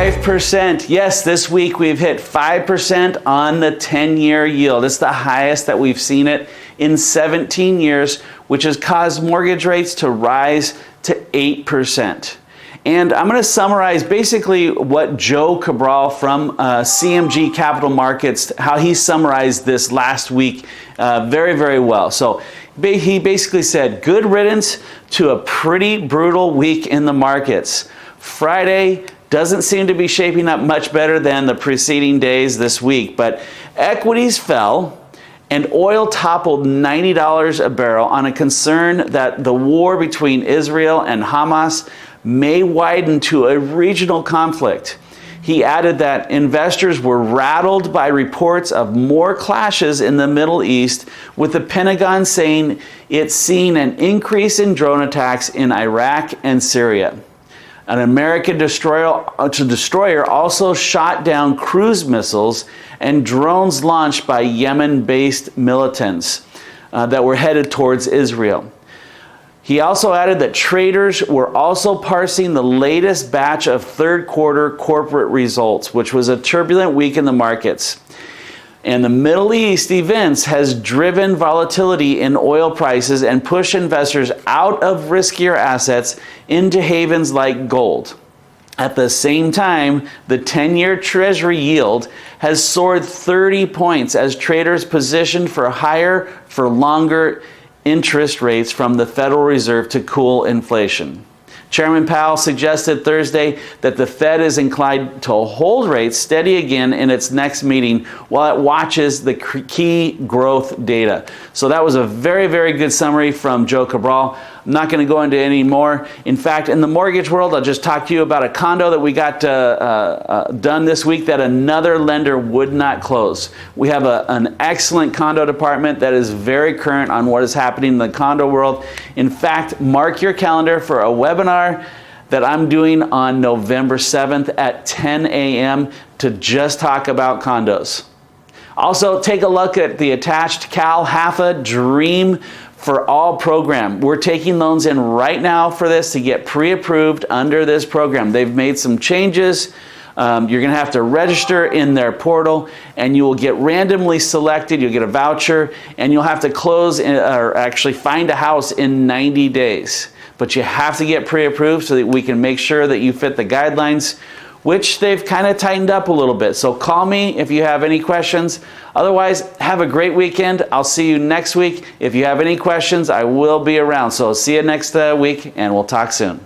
5%. Yes, this week we've hit 5% on the 10-year yield. It's the highest that we've seen it in 17 years, which has caused mortgage rates to rise to 8%. And I'm going to summarize basically what Joe Cabral from CMG Capital Markets, how he summarized this last week very, very well. So he basically said, good riddance to a pretty brutal week in the markets. Friday doesn't seem to be shaping up much better than the preceding days this week, but equities fell and oil toppled $90 a barrel on a concern that the war between Israel and Hamas may widen to a regional conflict. He added that investors were rattled by reports of more clashes in the Middle East, with the Pentagon saying it's seen an increase in drone attacks in Iraq and Syria. An American destroyer also shot down cruise missiles and drones launched by Yemen-based militants that were headed towards Israel. He also added that traders were also parsing the latest batch of third quarter corporate results, which was a turbulent week in the markets. And the Middle East events has driven volatility in oil prices and pushed investors out of riskier assets into havens like gold. At the same time, the 10-year Treasury yield has soared 30 points as traders positioned for higher for longer interest rates from the Federal Reserve to cool inflation. Chairman Powell suggested Thursday that the Fed is inclined to hold rates steady again in its next meeting while it watches the key growth data. So that was a very, very good summary from Joe Cabral. I'm not going to go into any more. In fact, in the mortgage world, I'll just talk to you about a condo that we got done this week that another lender would not close. We have an excellent condo department that is very current on what is happening in the condo world. In fact, mark your calendar for a webinar that I'm doing on November 7th at 10 a.m. to just talk about condos. Also, take a look at the attached Cal HAFA Dream for All program. We're taking loans in right now for this to get pre-approved under this program. They've made some changes. You're going to have to register in their portal, and you will get randomly selected. You'll get a voucher, and you'll have to close or actually find a house in 90 days. But you have to get pre-approved so that we can make sure that you fit the guidelines, which they've kind of tightened up a little bit. So call me if you have any questions. Otherwise, have a great weekend. I'll see you next week. If you have any questions, I will be around. So see you next week, and we'll talk soon.